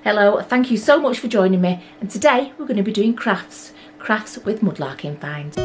Hello, thank you so much for joining me, and today we're going to be doing crafts with mudlarking finds.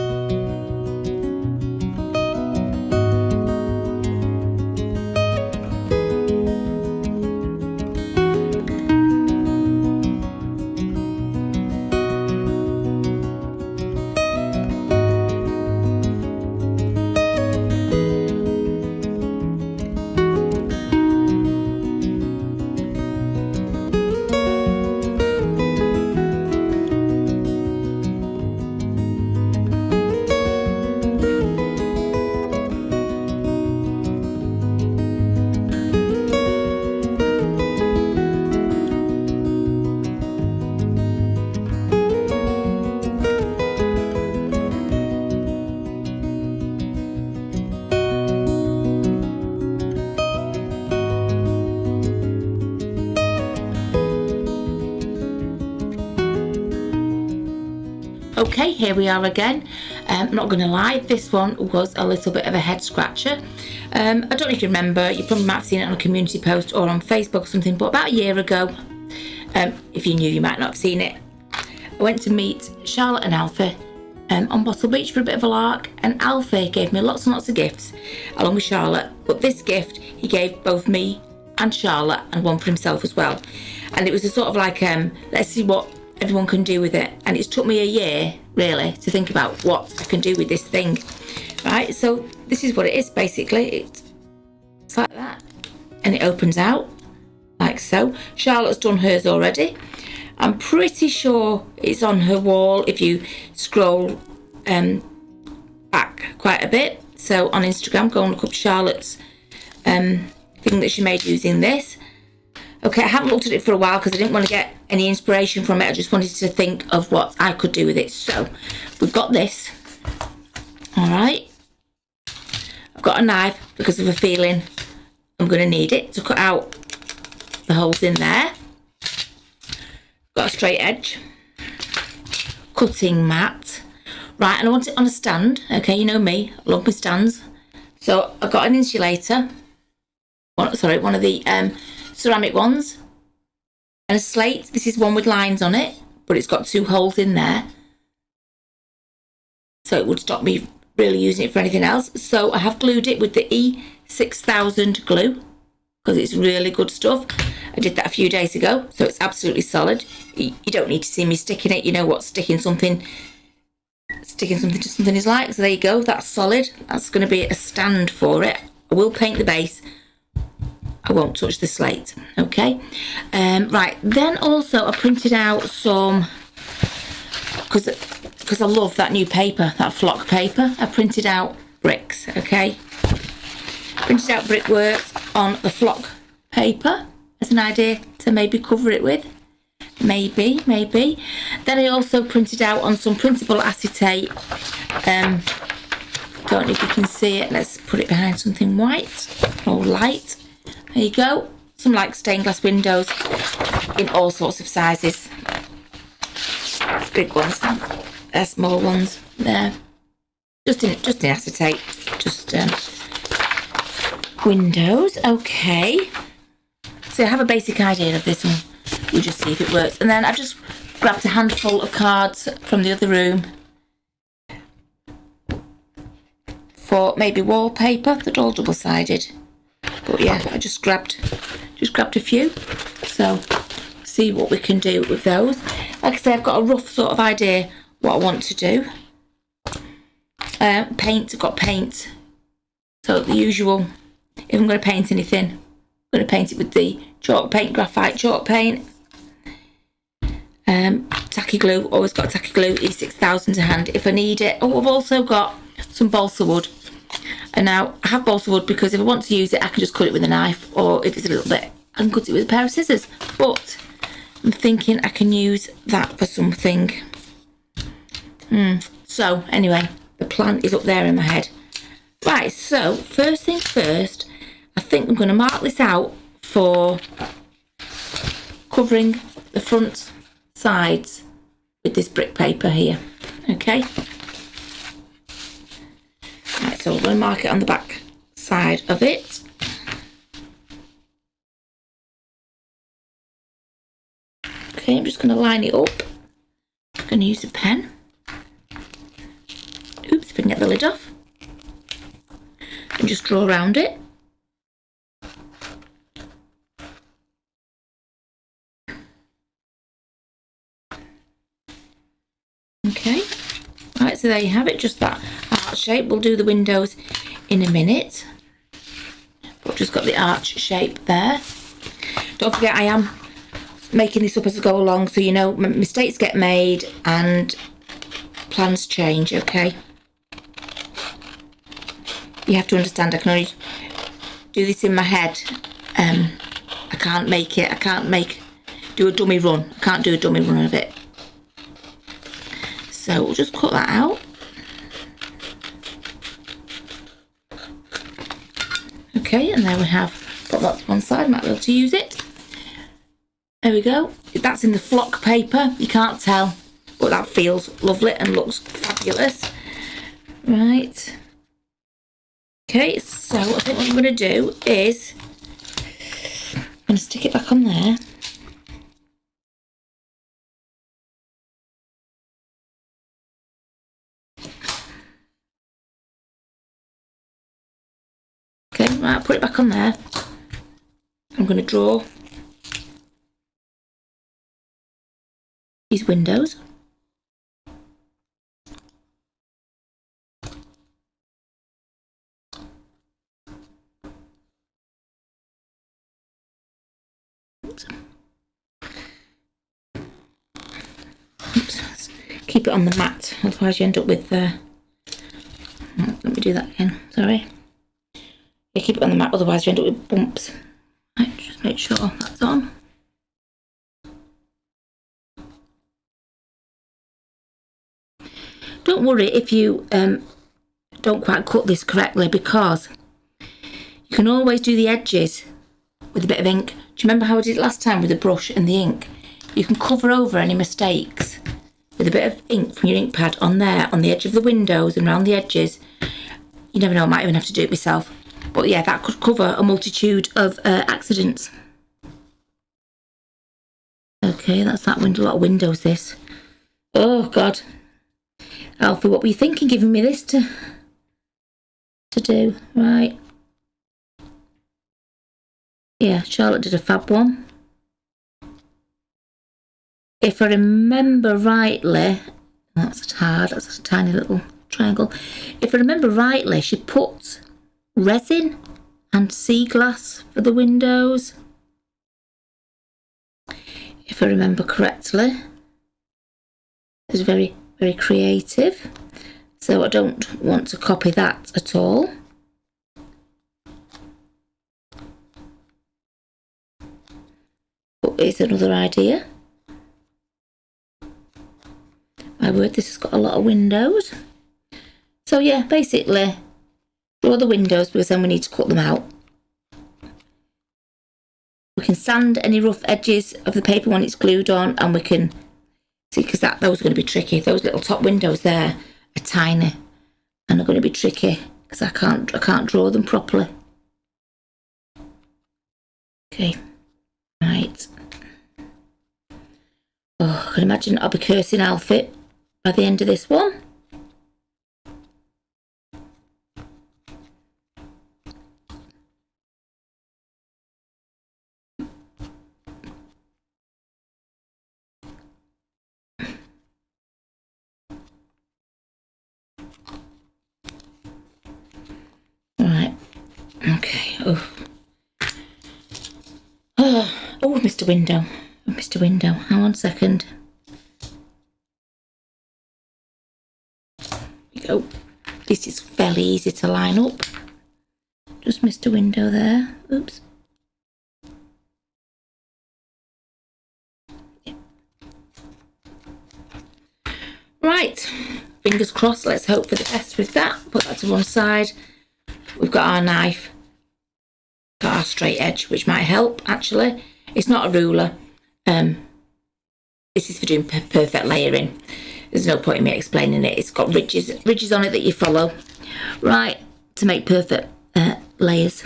Okay, here we are again. I'm not going to lie, this one was a little bit of a head scratcher. I don't know if you remember, you probably might have seen it on a community post or on Facebook or something, but about a year ago, if you knew, you might not have seen it. I went to meet Charlotte and Alfie on Bottle Beach for a bit of a lark, and Alfie gave me lots and lots of gifts along with Charlotte, but this gift he gave both me and Charlotte, and one for himself as well. And it was a sort of like, let's see what everyone can do with it, and it's took me a year really to think about what I can do with this thing. Right, so this is what it is basically. It's like that, and it opens out like so. Charlotte's done hers already. I'm pretty sure it's on her wall if you scroll back quite a bit. So on Instagram, go and look up Charlotte's thing that she made using this. Okay, I haven't looked at it for a while because I didn't want to get any inspiration from it. I just wanted to think of what I could do with it. So we've got this. All right. I've got a knife because of a feeling I'm going to need it to cut out the holes in there. Got a straight edge. Cutting mat. Right, and I want it on a stand. Okay, you know me, I love my stands. So I've got an insulator. One of the ceramic ones, and a slate. This is one with lines on it, but it's got 2 holes in there, so it would stop me really using it for anything else. So I have glued it with the E6000 glue because it's really good stuff. I did that a few days ago, so it's absolutely solid. You don't need to see me sticking it. You know what sticking something to something is like. So there you go, that's solid. That's going to be a stand for it. I will paint the base, I won't touch the slate. Okay, right, then also I printed out some, because I love that new paper, that flock paper. I printed out bricks. Okay, printed out brickwork on the flock paper as an idea to maybe cover it with, maybe. Then I also printed out on some printable acetate. Don't know if you can see it. Let's put it behind something white or light. There you go, some like stained glass windows in all sorts of sizes. Big ones, small ones there. Just in acetate, just windows. Okay, so I have a basic idea of this, and we'll just see if it works. And then I've just grabbed a handful of cards from the other room for maybe wallpaper. They're all double-sided. But yeah, I just grabbed a few, so see what we can do with those. Like I say, I've got a rough sort of idea what I want to do. Paint, I've got paint. So the usual, if I'm going to paint anything, I'm going to paint it with the chalk paint, graphite chalk paint. Tacky glue, always got tacky glue, E6000 to hand if I need it. Oh, I've also got some balsa wood. And now I have balsa wood because if I want to use it, I can just cut it with a knife, or if it's a little bit, I can cut it with a pair of scissors. But I'm thinking I can use that for something. So anyway, the plan is up there in my head. Right, so first things first, I think I'm going to mark this out for covering the front sides with this brick paper here. Okay. Right, so we're going to mark it on the back side of it. Okay, I'm just going to line it up. I'm going to use a pen. Oops, if I can get the lid off. And just draw around it. Okay, right, so there you have it, just that arch shape. We'll do the windows in a minute. But just got the arch shape there. Don't forget, I am making this up as I go along, so you know mistakes get made and plans change, okay? You have to understand I can only do this in my head. I can't do a dummy run. I can't do a dummy run of it. So we'll just cut that out. Okay, and there we have, put that to one side, might be able to use it. There we go. That's in the flock paper, you can't tell, but that feels lovely and looks fabulous. Right. Okay, so I think what I'm going to do is, I'm going to stick it back on there. Okay, right, put it back on there. I'm going to draw these windows. Oops. Oops. Keep it on the mat, otherwise you end up with let me do that again, sorry. You keep it on the mat, otherwise you end up with bumps. Right, just make sure that's on. Don't worry if you don't quite cut this correctly, because you can always do the edges with a bit of ink. Do you remember how I did it last time with the brush and the ink? You can cover over any mistakes with a bit of ink from your ink pad on there, on the edge of the windows and around the edges. You never know, I might even have to do it myself. But yeah, that could cover a multitude of accidents. Okay, that's that window. A lot of windows, this. Oh, God. Alfie, what were you thinking giving me this to do? Right. Yeah, Charlotte did a fab one. If I remember rightly, that's hard, that's a tiny little triangle. If I remember rightly, she puts resin and sea glass for the windows. If I remember correctly. It's very, very creative. So I don't want to copy that at all. But it's another idea. My word, this has got a lot of windows. So yeah, basically, draw the windows because then we need to cut them out. We can sand any rough edges of the paper when it's glued on, and we can see, because those are going to be tricky. Those little top windows there are tiny and are going to be tricky because I can't draw them properly. Okay, right. Oh, I can imagine I'll be cursing Alfie by the end of this one. Right, okay. Oh, Mr. Window. Mr. Window, hang on a second. There we go. This is fairly easy to line up. Just Mr. Window there. Oops. Right, fingers crossed, let's hope for the best with that. Put that to one side. We've got our knife, got our straight edge, which might help actually. It's not a ruler. This is for doing perfect layering. There's no point in me explaining it. It's got ridges on it that you follow. Right, to make perfect layers.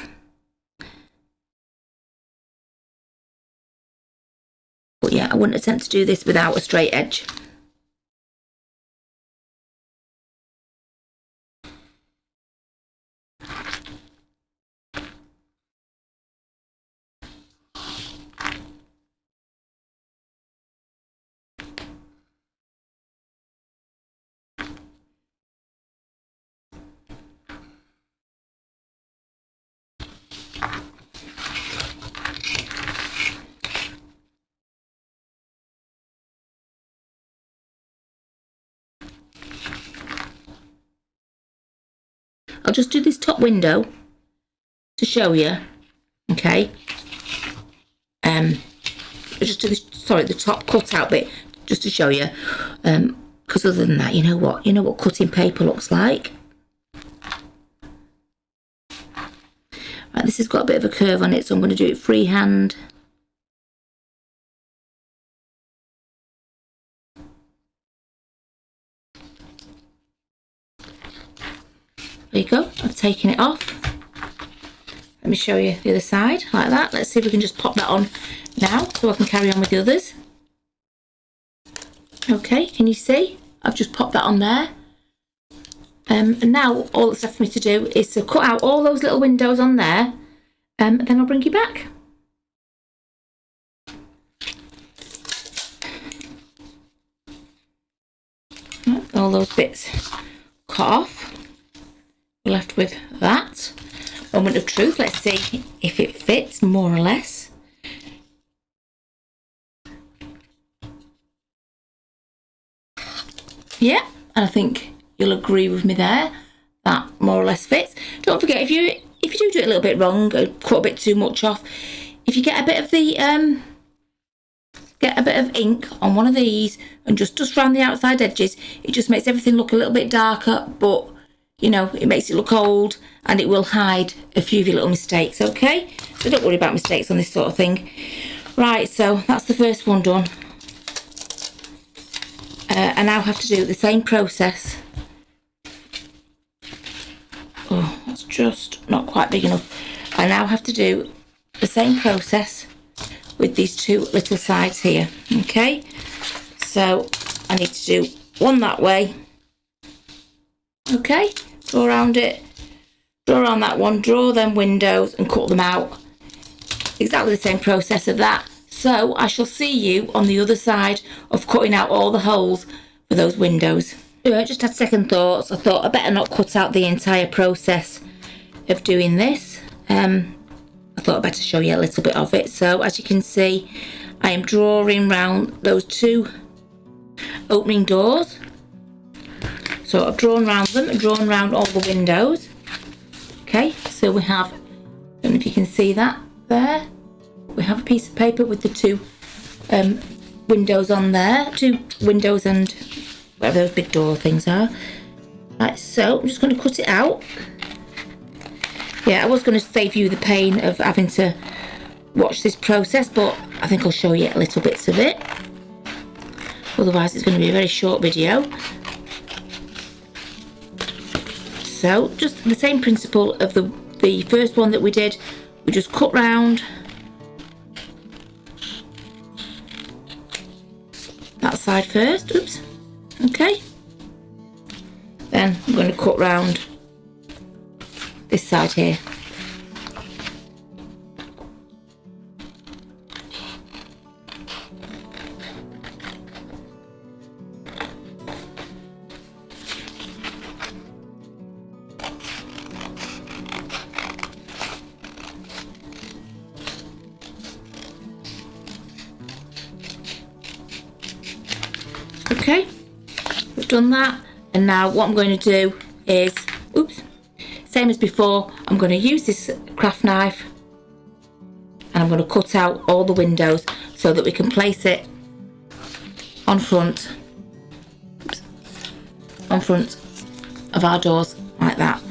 But yeah, I wouldn't attempt to do this without a straight edge. I'll just do this top window to show you, okay? Just do this, sorry, the top cut out bit, just to show you. Because other than that, you know what cutting paper looks like. Right, this has got a bit of a curve on it, so I'm going to do it freehand. There you go, I've taken it off. Let me show you the other side, like that. Let's see if we can just pop that on now, so I can carry on with the others. Okay, can you see? I've just popped that on there. And now all that's left for me to do is to cut out all those little windows on there, and then I'll bring you back. All those bits cut off. We're left with that. Moment of truth. Let's see if it fits more or less. Yeah, and I think you'll agree with me there. That more or less fits. Don't forget, if you do it a little bit wrong, or cut a bit too much off, if you get a bit of the ink on one of these and just dust around the outside edges, it just makes everything look a little bit darker, but you know, it makes it look old and it will hide a few of your little mistakes, okay? So don't worry about mistakes on this sort of thing. Right, so that's the first one done. I now have to do the same process. Oh, that's just not quite big enough. I now have to do the same process with these two little sides here, okay? So I need to do one that way, okay? Draw around it, draw around that one, draw them windows and cut them out. Exactly the same process of that. So I shall see you on the other side of cutting out all the holes for those windows. I just had second thoughts. I thought I better not cut out the entire process of doing this. I thought I'd better show you a little bit of it. So as you can see, I am drawing round those two opening doors. So I've drawn around them and drawn around all the windows. Okay, so we have, I don't know if you can see that there. We have a piece of paper with the two windows on there. Two windows and whatever those big door things are. Right, so I'm just going to cut it out. Yeah, I was going to save you the pain of having to watch this process, but I think I'll show you little bits of it. Otherwise it's going to be a very short video. So just the same principle of the first one that we did. We just cut round that side first. Oops. Okay. Then I'm going to cut round this side here. Okay, we've done that, and now what I'm going to do is, oops, same as before, I'm going to use this craft knife and I'm going to cut out all the windows so that we can place it on front, oops, on front of our doors like that.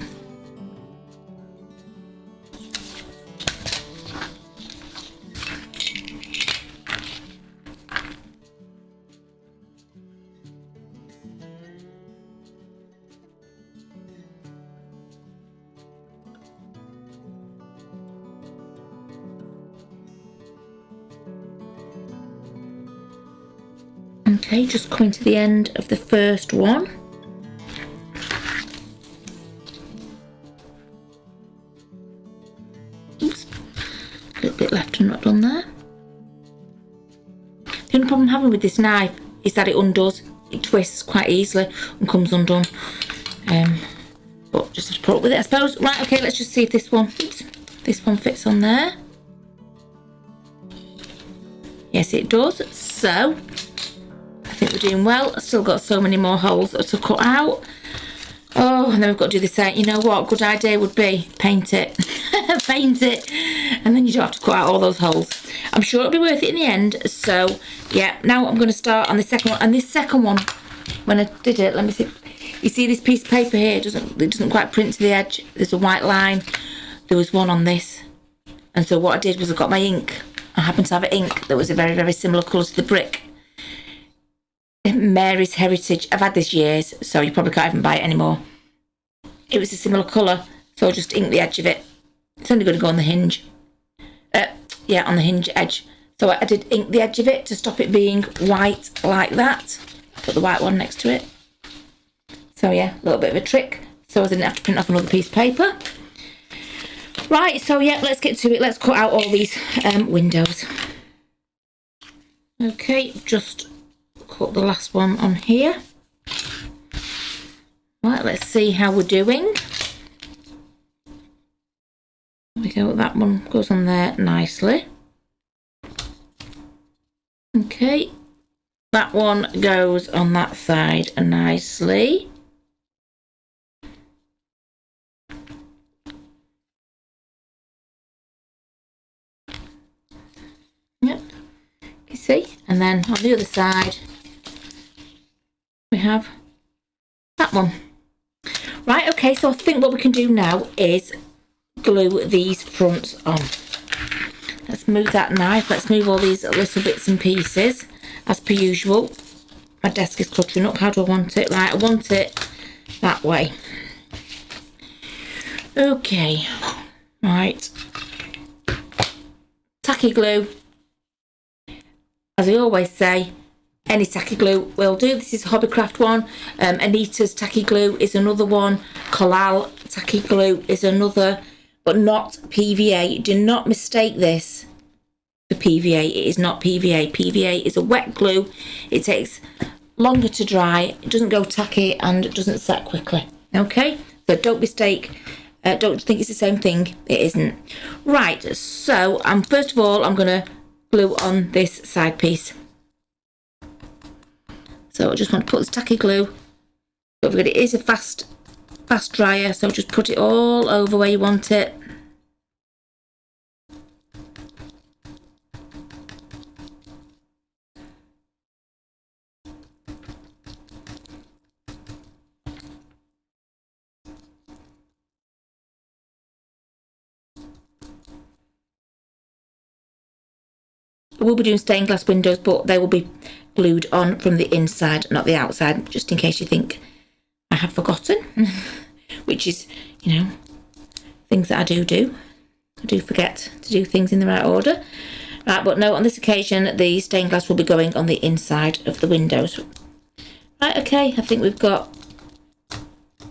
Okay, just coming to the end of the first one. Oops, a little bit left and not done there. The only problem I'm having with this knife is that it undoes. It twists quite easily and comes undone. But just have to put up with it, I suppose. Right, okay, let's just see if this one, oops, this one fits on there. Yes, it does. So, I think we're doing well. I've still got so many more holes to cut out. Oh, and then we've got to do the same. You know what? A good idea would be paint it. Paint it. And then you don't have to cut out all those holes. I'm sure it'll be worth it in the end. So, yeah, now I'm going to start on the second one. And this second one, when I did it, let me see. You see this piece of paper here? It doesn't quite print to the edge. There's a white line. There was one on this. And so what I did was I got my ink. I happened to have an ink that was a very, very similar colour to the brick. Mary's Heritage. I've had this years, so you probably can't even buy it anymore. It was a similar colour, so I just inked the edge of it. It's only going to go on the hinge. Yeah, on the hinge edge. So I did ink the edge of it to stop it being white like that. Put the white one next to it. So yeah, a little bit of a trick. So I didn't have to print off another piece of paper. Right, so yeah, let's get to it. Let's cut out all these windows. Okay, just cut the last one on here. Right, let's see how we're doing. There we go, that one goes on there nicely. Okay, that one goes on that side nicely. Yep, you see, and then on the other side we have that one. Right, okay, so I think what we can do now is glue these fronts on. Let's move that knife, let's move all these little bits and pieces as per usual. My desk is cluttering up. How do I want it? Right, I want it that way. Okay, right, tacky glue. As I always say, any tacky glue will do. This is a Hobbycraft one. Anita's tacky glue is another one. Collal tacky glue is another, but not PVA. Do not mistake this for PVA. It is not PVA. PVA is a wet glue. It takes longer to dry. It doesn't go tacky and it doesn't set quickly. Okay, so don't mistake. Don't think it's the same thing. It isn't. Right, so first of all, I'm going to glue on this side piece. So I just want to put this tacky glue. Don't forget it is a fast dryer, so just put it all over where you want it. I will be doing stained glass windows, but they will be glued on from the inside, not the outside, just in case you think I have forgotten. Which is, you know, things that I do. I do forget to do things in the right order. Right, but no, on this occasion, the stained glass will be going on the inside of the windows. Right, okay, I think we've got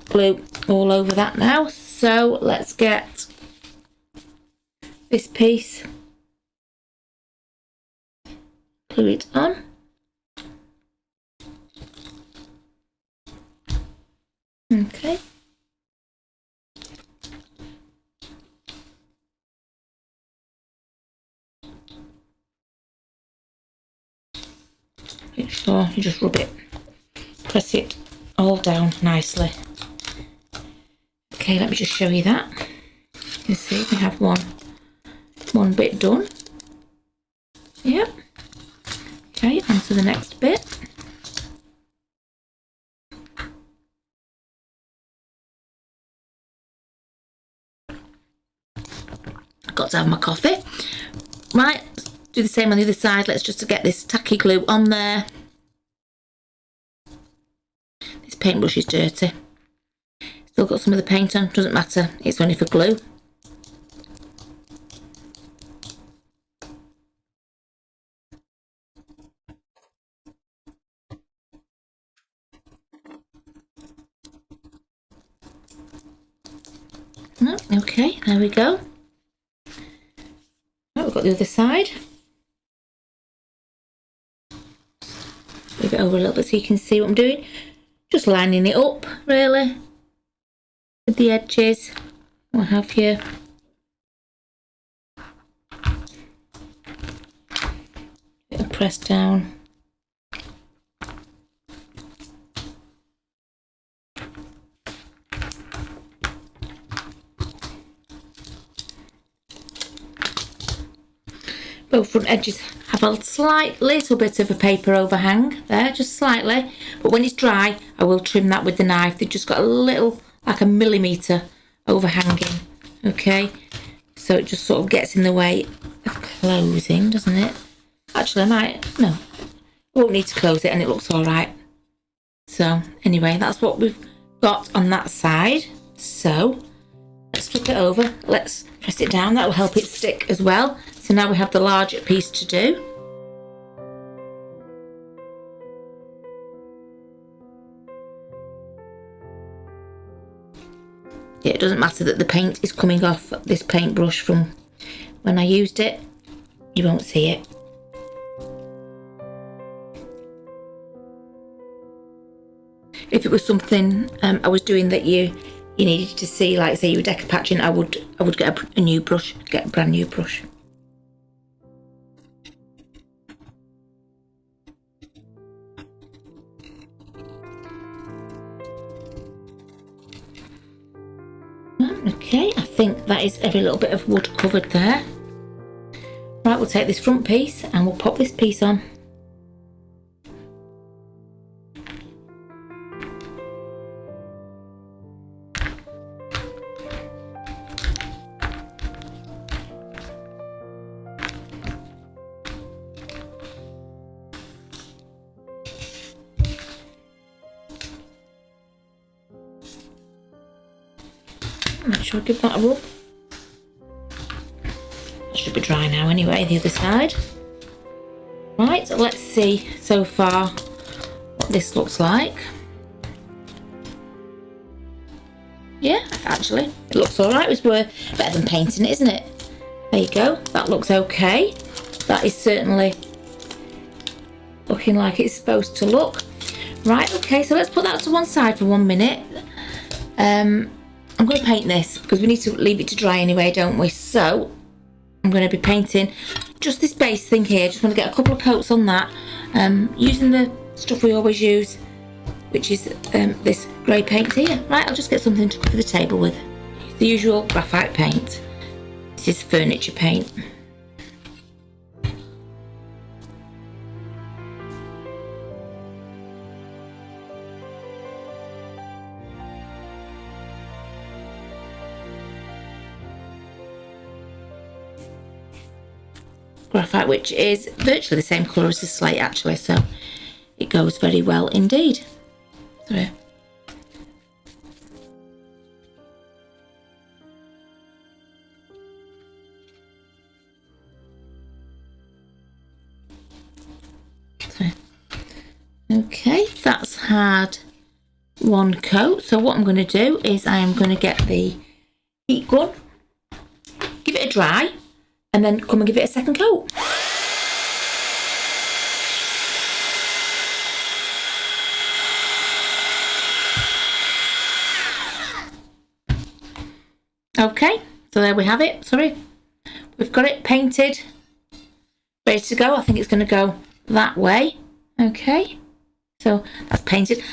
glue all over that now. So let's get this piece. Glue it on. Okay. Make sure you just rub it, press it all down nicely. Okay, let me just show you that. You can see we have one bit done. Yep. Okay, on to the next bit. Got to have my coffee. Right, do the same on the other side. Let's just get this tacky glue on there. This paintbrush is dirty. Still got some of the paint on, doesn't matter, it's only for glue. Oh, okay, there we go. Oh, we've got the other side. Move it over a little bit so you can see what I'm doing. Just lining it up, really, with the edges, what have you. Bit of press down. Both front edges have a slight little bit of a paper overhang there, just slightly, but when it's dry I will trim that with the knife. They've just got a little, like a millimetre overhanging, okay, so it just sort of gets in the way of closing, doesn't it? Actually I might, no, I won't need to close it and it looks all right. So anyway, that's what we've got on that side. So let's flip it over, let's press it down, that will help it stick as well. So now we have the larger piece to do. Yeah, it doesn't matter that the paint is coming off this paintbrush from when I used it, you won't see it. If it was something I was doing that you needed to see, like say you were decopatching, I would get a new brush, get a brand new brush. Okay, I think that is every little bit of wood covered there. Right, we'll take this front piece and we'll pop this piece on. Make sure I give that a rub. That should be dry now anyway, the other side. Right, let's see so far what this looks like. Yeah, actually, it looks all right. It was better than painting it, isn't it? There you go, that looks okay. That is certainly looking like it's supposed to look. Right, okay, so let's put that to one side for 1 minute. I'm going to paint this because we need to leave it to dry anyway, don't we? So I'm going to be painting just this base thing here. Just want to get a couple of coats on that, using the stuff we always use, which is this grey paint here. Right, I'll just get something to cover the table with. It's the usual graphite paint. This is furniture paint. Graphite, which is virtually the same colour as the slate actually, so it goes very well indeed. Sorry. Okay, that's had one coat, so what I'm going to do is I am going to get the heat gun, give it a dry, and then come and give it a second coat. Okay, so there we have it. Sorry, we've got it painted, ready to go. I think it's going to go that way. Okay, so that's painted.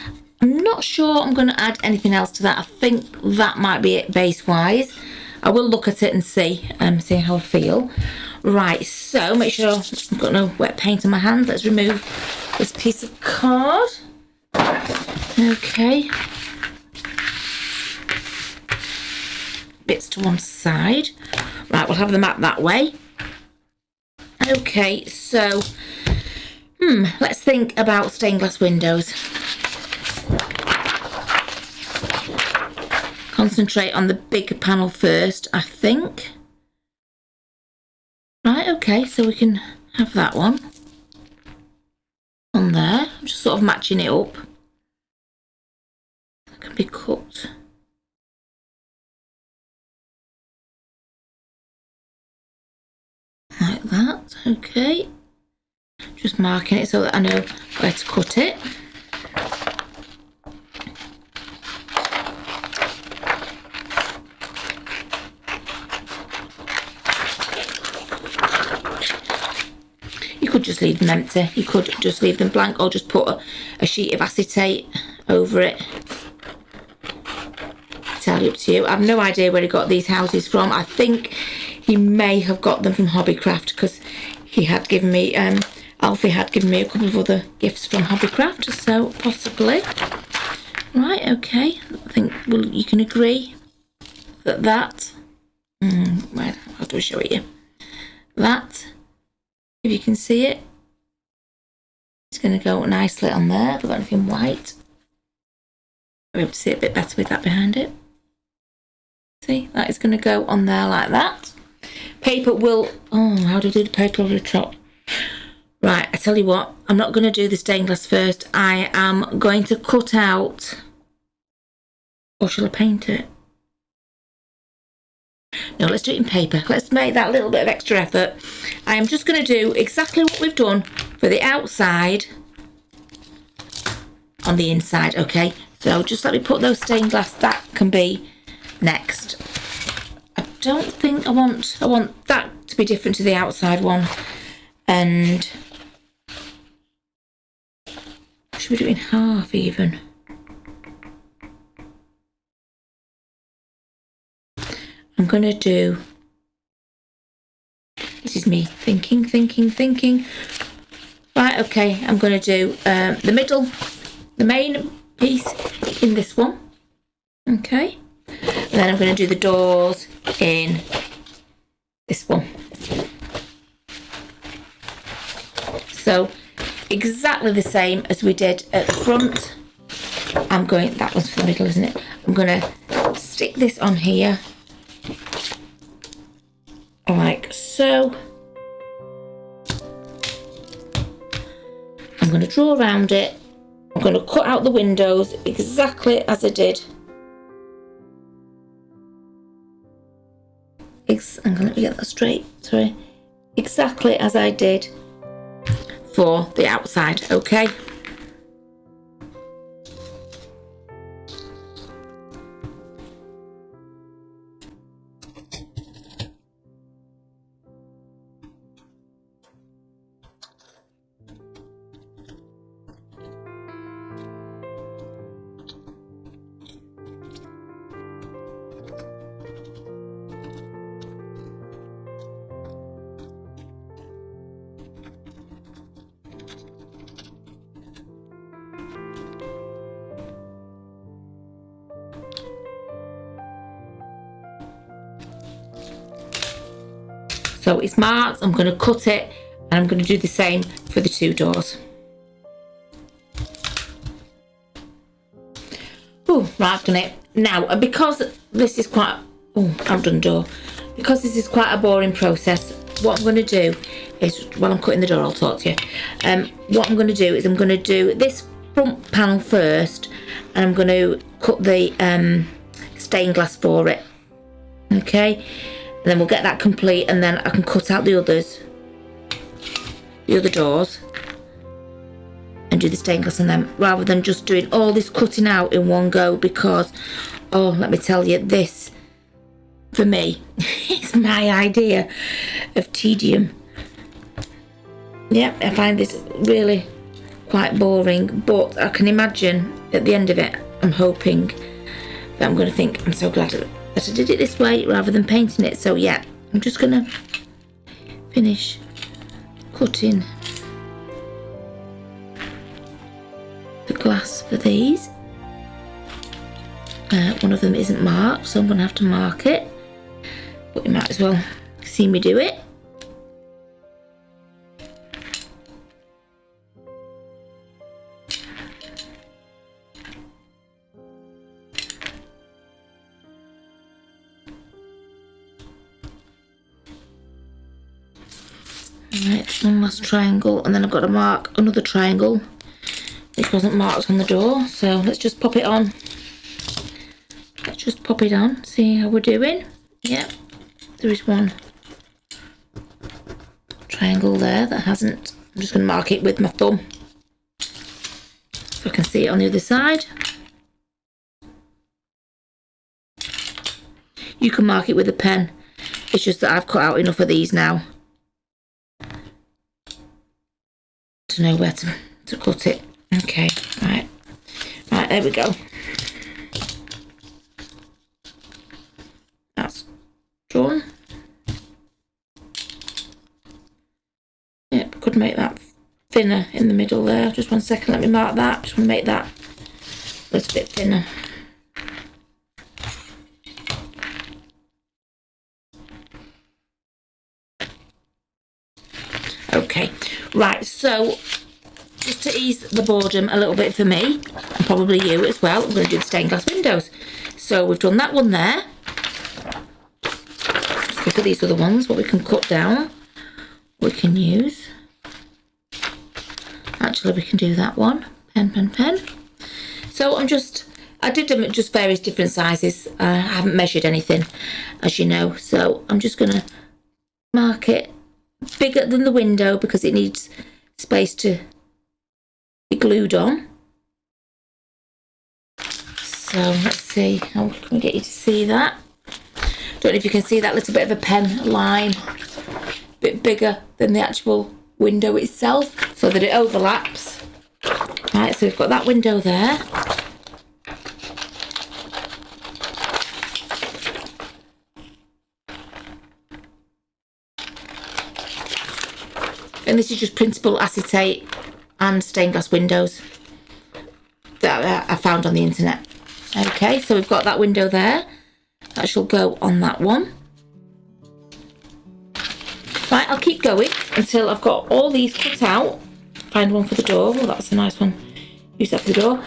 I'm not sure I'm going to add anything else to that. I think that might be it base wise. I will look at it and see how I feel. Right, so make sure I've got no wet paint on my hands. Let's remove this piece of card. Okay. Bits to one side. Right, we'll have the map that way. Okay, so let's think about stained glass windows. Concentrate on the bigger panel first, I think. Right, okay, so we can have that one on there. I'm just sort of matching it up. That can be cut. that. Okay, just marking it so that I know where to cut it. You could just leave them empty, you could just leave them blank, or just put a sheet of acetate over it. Entirely up to you. I have no idea where he got these houses from. I think he may have got them from Hobbycraft, because he had given me, Alfie had given me a couple of other gifts from Hobbycraft, so possibly. Right, okay, I think you can agree that well, how do I show it you? That, if you can see it, it's going to go nicely on there. I've got anything white. I'll be able to see it a bit better with that behind it. See, that is going to go on there like that. Paper will, oh, how do I do the paper over the top? Right, I tell you what, I'm not going to do the stained glass first. I am going to cut out, or shall I paint it? No, let's do it in paper. Let's make that little bit of extra effort. I am just going to do exactly what we've done for the outside on the inside, okay? So just let me put those stained glass, that can be next. I don't think I want that to be different to the outside one. And should we do it in half even? I'm going to do, this is me thinking. Right, okay, I'm going to do the middle, the main piece in this one. Okay. And then I'm going to do the doors in this one. So exactly the same as we did at the front. I'm going, that one's for the middle, isn't it? I'm going to stick this on here like so. I'm going to draw around it. I'm going to cut out the windows exactly as I did. I'm going to get that straight. Sorry. Exactly as I did for the outside. Okay. So it's marked, I'm going to cut it, and I'm going to do the same for the two doors. Oh, right, I've done it. Now, and because this is quite, oh, I've done door. Because this is quite a boring process, what I'm going to do is, while I'm cutting the door, I'll talk to you. What I'm going to do is I'm going to do this front panel first, and I'm going to cut the stained glass for it. Okay. And then we'll get that complete, and then I can cut out the other doors and do the stained glass on them, rather than just doing all this cutting out in one go, because, oh, let me tell you, this, for me, is my idea of tedium. Yeah, I find this really quite boring, but I can imagine at the end of it, I'm hoping that I'm going to think, I'm so glad that I did it this way rather than painting it. So yeah, I'm just going to finish cutting the glass for these. One of them isn't marked, so I'm going to have to mark it, but you might as well see me do it. Right, one last triangle, and then I've got to mark another triangle which wasn't marked on the door, so let's just pop it on. Let's just pop it on, see how we're doing. Yep, there is one triangle there that hasn't. I'm just going to mark it with my thumb so I can see it on the other side. You can mark it with a pen. It's just that I've cut out enough of these now to know where to cut it. Okay, right, there we go. That's drawn. Yep, could make that thinner in the middle there. Just 1 second, let me mark that. Just want to make that a little bit thinner. Okay, right, so just to ease the boredom a little bit for me, and probably you as well, I'm going to do the stained glass windows. So we've done that one there. Let's look at these other ones, what we can cut down, we can use. Actually, we can do that one. Pen. So I did them at just various different sizes. I haven't measured anything, as you know. So I'm just going to mark it bigger than the window because it needs space to be glued on. So let's see, how can we get you to see that? Don't know if you can see that little bit of a pen line, a bit bigger than the actual window itself, so that it overlaps. Right, so we've got that window there. And this is just printable acetate and stained glass windows that I found on the internet. Okay, so we've got that window there. That shall go on that one. Right, I'll keep going until I've got all these cut out. Find one for the door. Oh, that's a nice one. Use that for the door.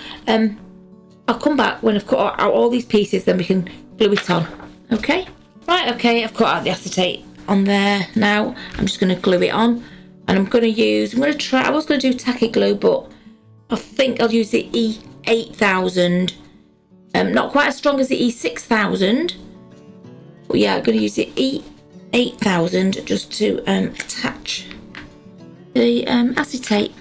I'll come back when I've cut out all these pieces, then we can glue it on. Okay? Right, okay, I've cut out the acetate on there now. I'm just going to glue it on. And I was going to do tacky glue, but I think I'll use the E8000. Not quite as strong as the E6000. But yeah, I'm going to use the E8000 just to attach the acetate.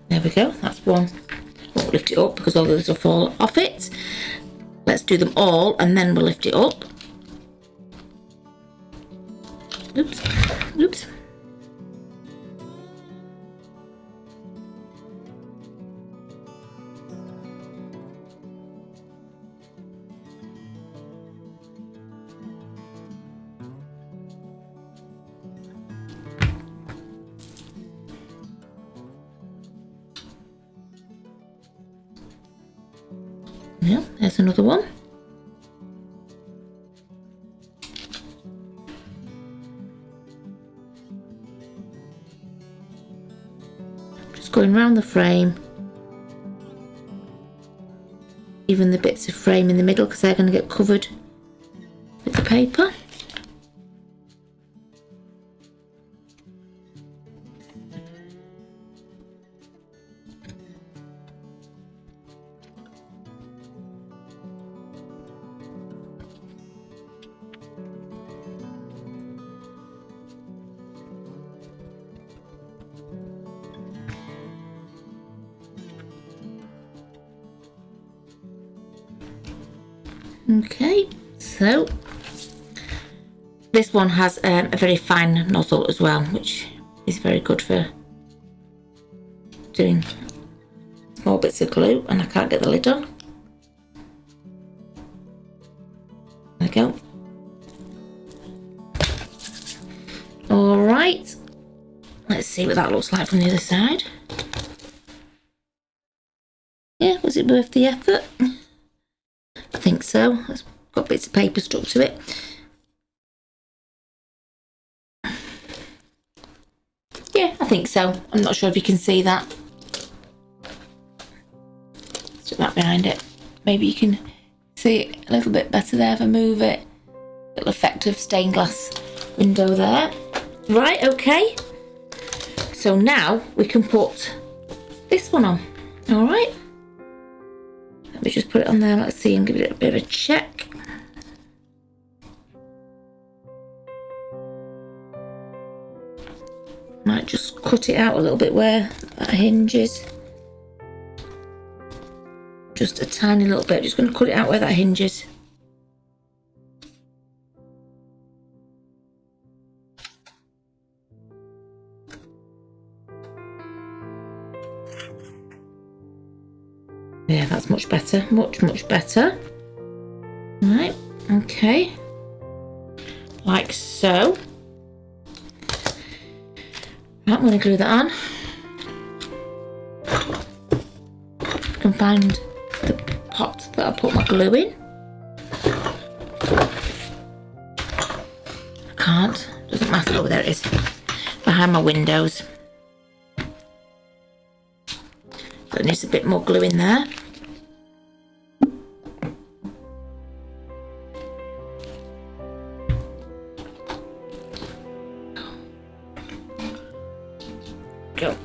There we go, that's one. Won't lift it up because all those will fall off it. Let's do them all and then we'll lift it up. Oops. Yeah, there's another one. Just going around the frame, even the bits of frame in the middle because they're going to get covered with the paper. Okay, so this one has a very fine nozzle as well, which is very good for doing small bits of glue, and I can't get the lid on. There we go. All right, let's see what that looks like from the other side. Yeah, was it worth the effort? I think so. It's got bits of paper stuck to it. Yeah, I think so. I'm not sure if you can see that. Stick that behind it. Maybe you can see it a little bit better there if I move it. Little effective stained glass window there. Right, okay. So now we can put this one on. All right. Let me just put it on there. Let's see and give it a bit of a check. Might just cut it out a little bit where that hinge is. Just a tiny little bit. Just going to cut it out where that hinge is. Yeah, that's much better. Much better. Right, okay. Like so. Right, I'm going to glue that on. I can find the pot that I put my glue in. I can't. Doesn't matter. Oh, there it is. Behind my windows. So it needs a bit more glue in there. Go.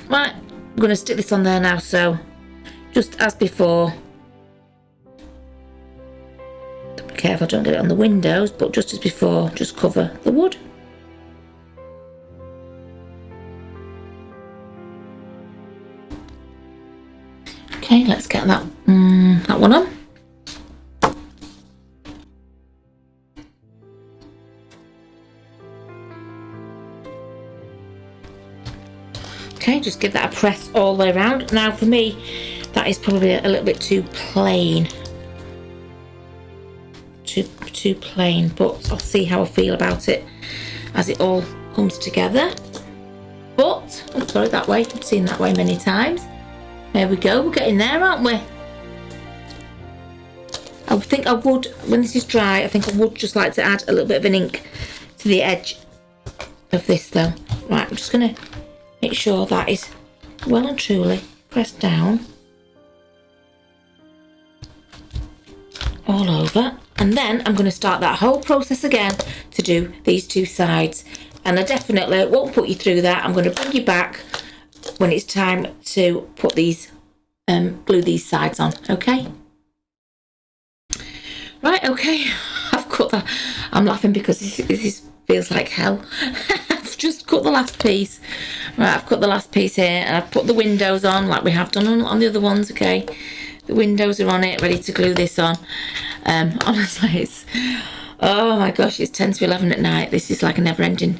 Right, I'm going to stick this on there now, so just as before. Be careful, don't get it on the windows, but just as before, just cover the wood. Okay, let's get that one on. Okay, just give that a press all the way around. Now for me, that is probably a little bit too plain. Too plain, but I'll see how I feel about it as it all comes together. But, oh, sorry, that way, I've seen that way many times. There we go, we're getting there, aren't we? I think I would, when this is dry, I think I would just like to add a little bit of an ink to the edge of this though. Right, I'm just going to make sure that is well and truly pressed down all over. And then I'm going to start that whole process again to do these two sides. And I definitely won't put you through that. I'm going to bring you back when it's time to put these, glue these sides on, okay? Right, okay, I've cut that. I'm laughing because this feels like hell. I've just cut the last piece. Right, I've cut the last piece here and I've put the windows on like we have done on the other ones, okay? The windows are on it, ready to glue this on. Honestly, it's, oh my gosh, it's 10 to 11 at night. This is like a never-ending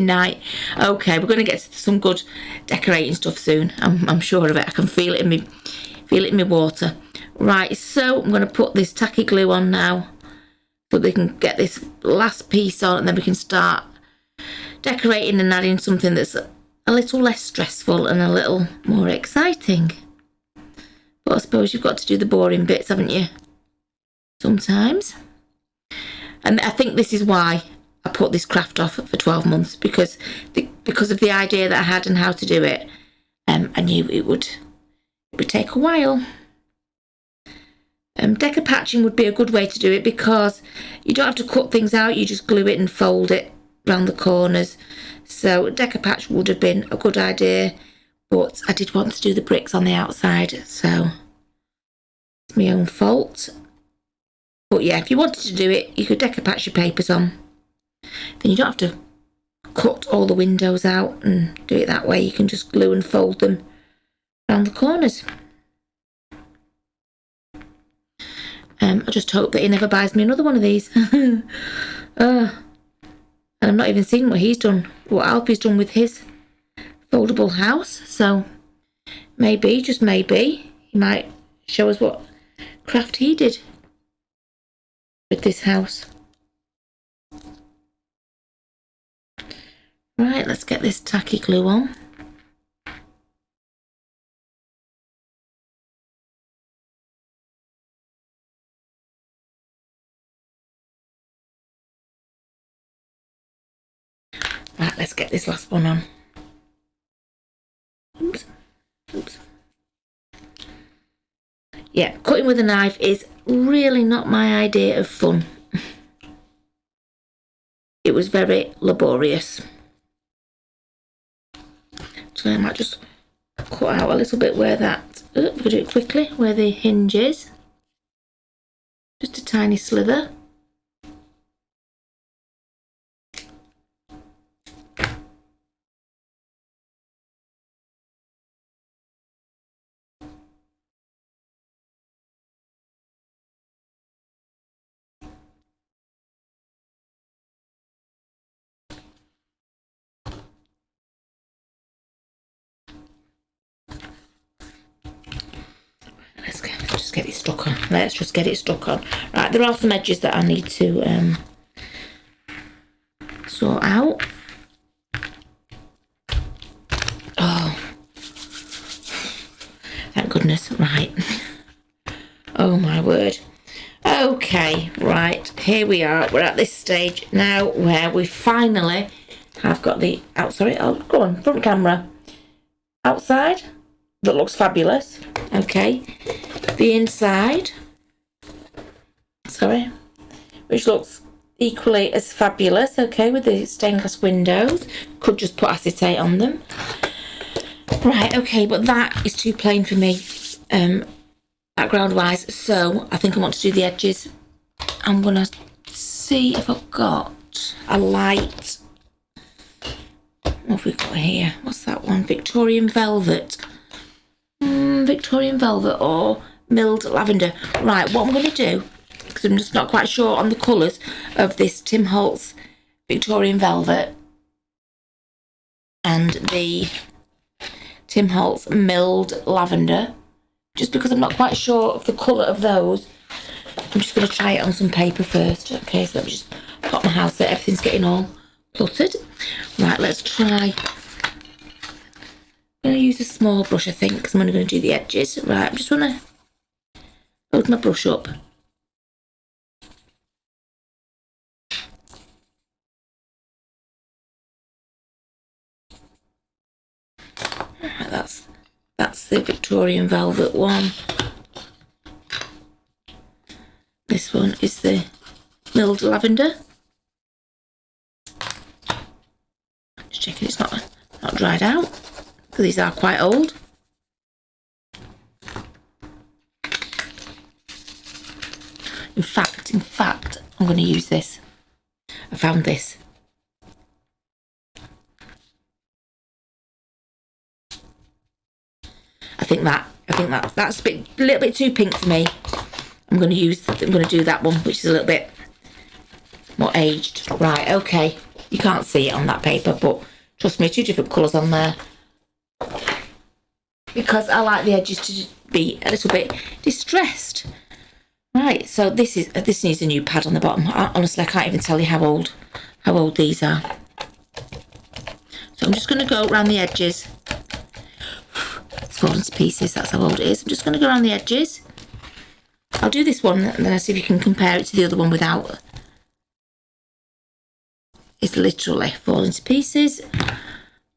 night. Okay, we're going to get to some good decorating stuff soon. I'm sure of it. I can feel it in my water. Right, so I'm going to put this tacky glue on now so we can get this last piece on and then we can start decorating and adding something that's a little less stressful and a little more exciting. But I suppose you've got to do the boring bits, haven't you? Sometimes. And I think this is why I put this craft off for 12 months because of the idea that I had and how to do it. I knew it would take a while. Deco patching would be a good way to do it because you don't have to cut things out, you just glue it and fold it around the corners. So deco patch would have been a good idea, but I did want to do the bricks on the outside, so it's my own fault. But yeah, if you wanted to do it, you could deco patch your papers on. Then you don't have to cut all the windows out and do it that way. You can just glue and fold them around the corners. I just hope that he never buys me another one of these. And I'm not even seeing what he's done, what Alfie's done with his foldable house. So maybe, just maybe, he might show us what craft he did with this house. Right, let's get this tacky glue on. Right, let's get this last one on. Oops. Yeah, cutting with a knife is really not my idea of fun. It was very laborious. So I might just cut out a little bit where that, we're going to do it quickly, where the hinge is. Just a tiny slither. Let's just get it stuck on. Let's just get it stuck on. Right, there are some edges that I need to sort out. Oh, thank goodness. Right. Oh my word. Okay, right, here we are. We're at this stage now where we finally have got the go on, front camera. Outside, that looks fabulous. Okay, the inside, which looks equally as fabulous. Okay, with the stained glass windows. Could just put acetate on them. Right, okay, but that is too plain for me, background wise, so I think I want to do the edges. I'm gonna see if I've got a light. What have we got here? What's that one? Victorian velvet. Victorian velvet or milled lavender. Right, what I'm going to do, because I'm just not quite sure on the colours of this Tim Holtz Victorian velvet and the Tim Holtz milled lavender, just because I'm not quite sure of the colour of those, I'm just going to try it on some paper first. Okay, so let me just pop my house there. Everything's getting all cluttered. Right, let's try. I'm going to use a small brush, I think, because I'm only going to do the edges. Right, I'm just going to load my brush up. Right, that's the Victorian velvet one. This one is the milled lavender. Just checking it's not dried out, because these are quite old. In fact, I'm going to use this. I found this. I think that's a little bit too pink for me. I'm going to do that one, which is a little bit more aged. Right, okay. You can't see it on that paper, but trust me, 2 different colours on there. Because I like the edges to be a little bit distressed. Right, so this needs a new pad on the bottom. Honestly, I can't even tell you how old these are. So I'm just going to go around the edges. It's fallen to pieces, that's how old it is. I'm just going to go around the edges. I'll do this one and then I'll see if you can compare it to the other one without. It's literally falling to pieces.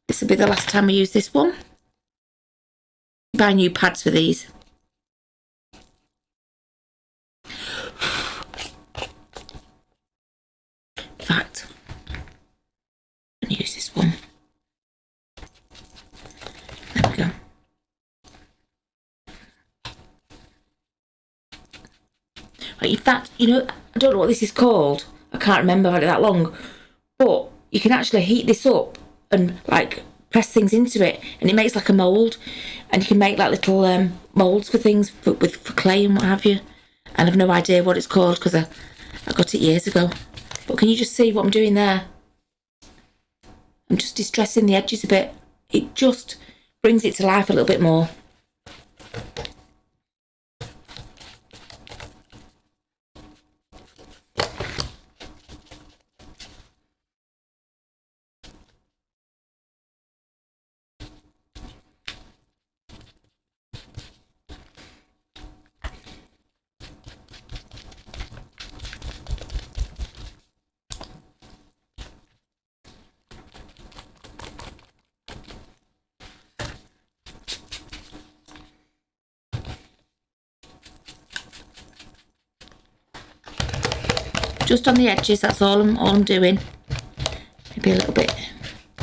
This will be the last time I use this one. Buy new pads for these. In fact, I'm going to use this one. There we go. Right, in fact, you know, I don't know what this is called. I can't remember, I've had it that long. But you can actually heat this up and like press things into it, and it makes like a mould, and you can make like little moulds for things for clay and what have you. And I've no idea what it's called because I got it years ago. But can you just see what I'm doing there? I'm just distressing the edges a bit. It just brings it to life a little bit more. just on the edges. That's all I'm doing. Maybe a little bit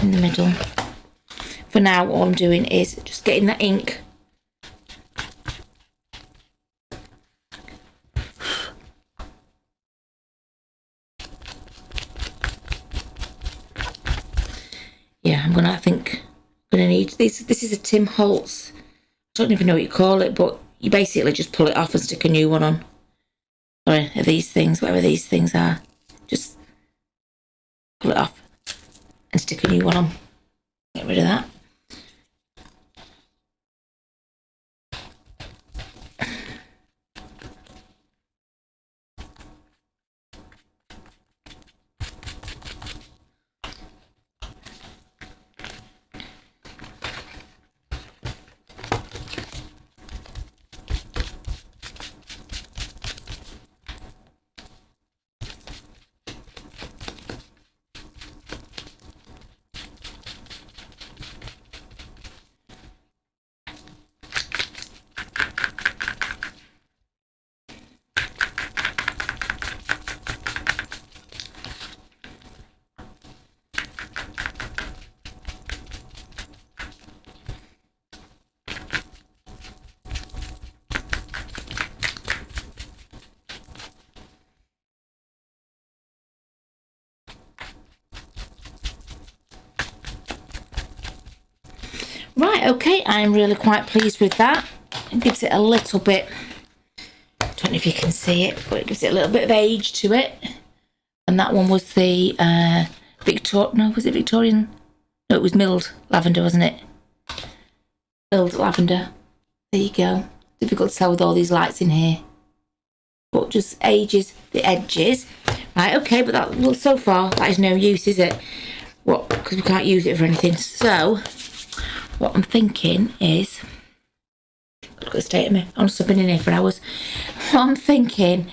in the middle. For now, all I'm doing is just getting that ink. Yeah, I think I'm gonna need this. This is a Tim Holtz. I don't even know what you call it, but you basically just pull it off and stick a new one on. Sorry, these things, whatever these things are, just pull it off and stick a new one on. Get rid of that. Right, okay, I'm really quite pleased with that. It gives it a little bit, I don't know if you can see it, but it gives it a little bit of age to it. And that one was the was it Victorian? No, it was milled lavender, wasn't it? Milled lavender. There you go. Difficult to tell with all these lights in here. But just ages the edges. Right, okay, but that, well, so far that is no use, is it? What? Because we can't use it for anything. So what I'm thinking is, look at the state of me, I've just been in here for hours. What I'm thinking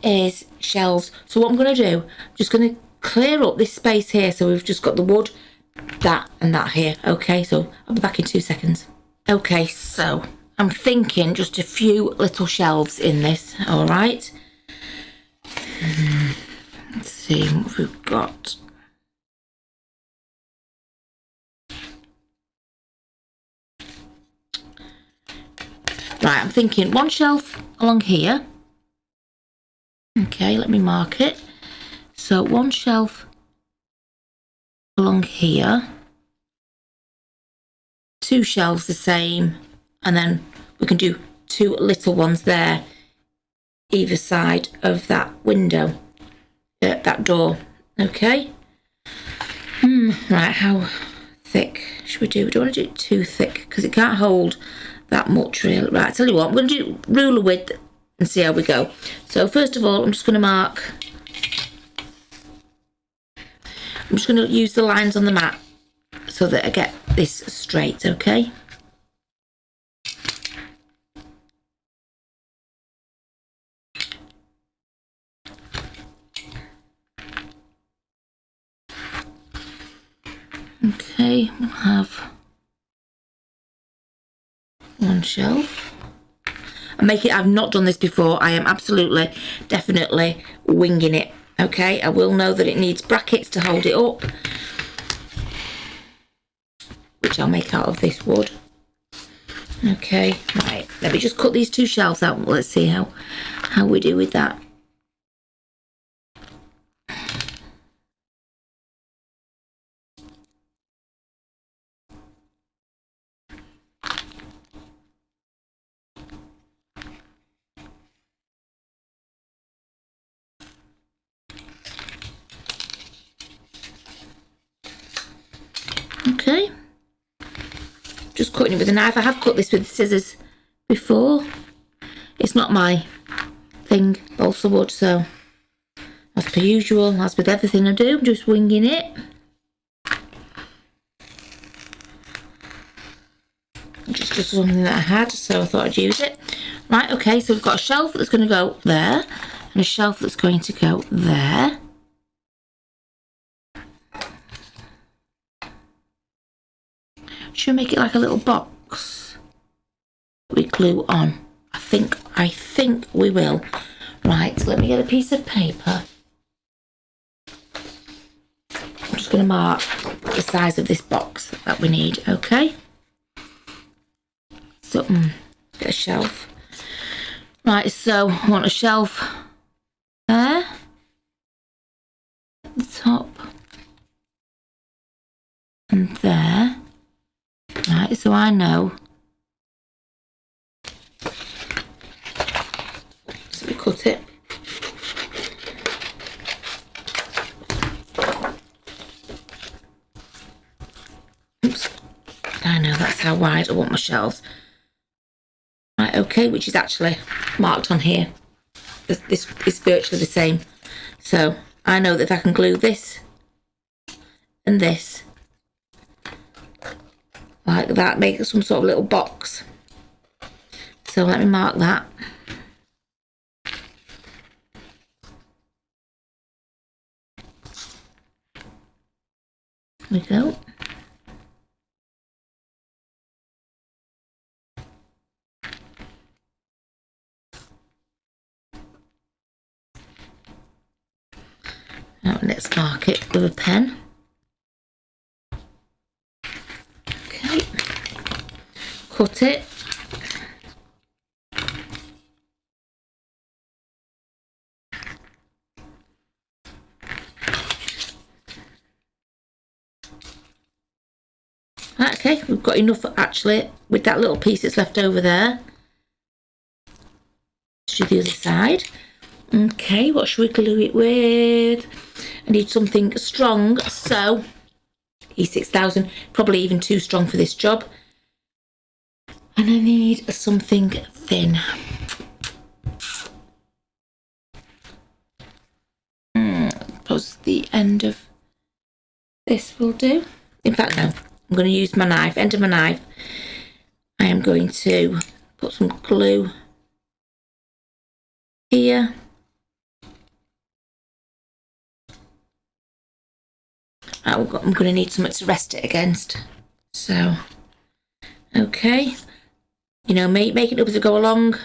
is shelves. So what I'm going to do, I'm just going to clear up this space here. So we've just got the wood, that and that here. Okay, so I'll be back in 2 seconds. Okay, so I'm thinking just a few little shelves in this, all right? Let's see what we've got. Right, I'm thinking one shelf along here. Okay, let me mark it. So one shelf along here. 2 shelves the same. And then we can do 2 little ones there, either side of that window, that door. Okay. Right, how thick should we do? We don't want to do it too thick because it can't hold that much really. Right, I tell you what, I'm going to do ruler width and see how we go. So first of all, I'm just going to mark. I'm just going to use the lines on the mat so that I get this straight, okay? Okay, we'll have one shelf. I've not done this before. I am absolutely, definitely winging it. Okay, I will know that it needs brackets to hold it up, which I'll make out of this wood. Okay, right, let me just cut these 2 shelves out. Let's see how we do with that. Okay, just cutting it with a knife. I have cut this with scissors before. It's not my thing, balsa wood, so as per usual, as with everything I do, I'm just winging it. It's just something that I had, so I thought I'd use it. Right, okay, so we've got a shelf that's going to go there and a shelf that's going to go there. Should we make it like a little box that we glue on? I think we will. Right, let me get a piece of paper. just going to mark the size of this box that we need, okay? So, get a shelf. Right, so I want a shelf there, at the top, and there. Right, so I know. So we cut it. Oops. I know that's how wide I want my shelves. Right, okay, which is actually marked on here. This is virtually the same. So I know that if I can glue this and this like that, make some sort of little box. So let me mark that. There we go. Now let's mark it with a pen. Okay. Cut it. Okay, we've got enough actually with that little piece that's left over there. Let's do the other side. Okay, what should we glue it with? I need something strong, so E6000, probably even too strong for this job. And I need something thin. Suppose the end of this will do. In fact, no, I'm going to use my knife, end of my knife. I am going to put some glue here. I'm going to need something to rest it against. So, okay. You know, make it up as I go along.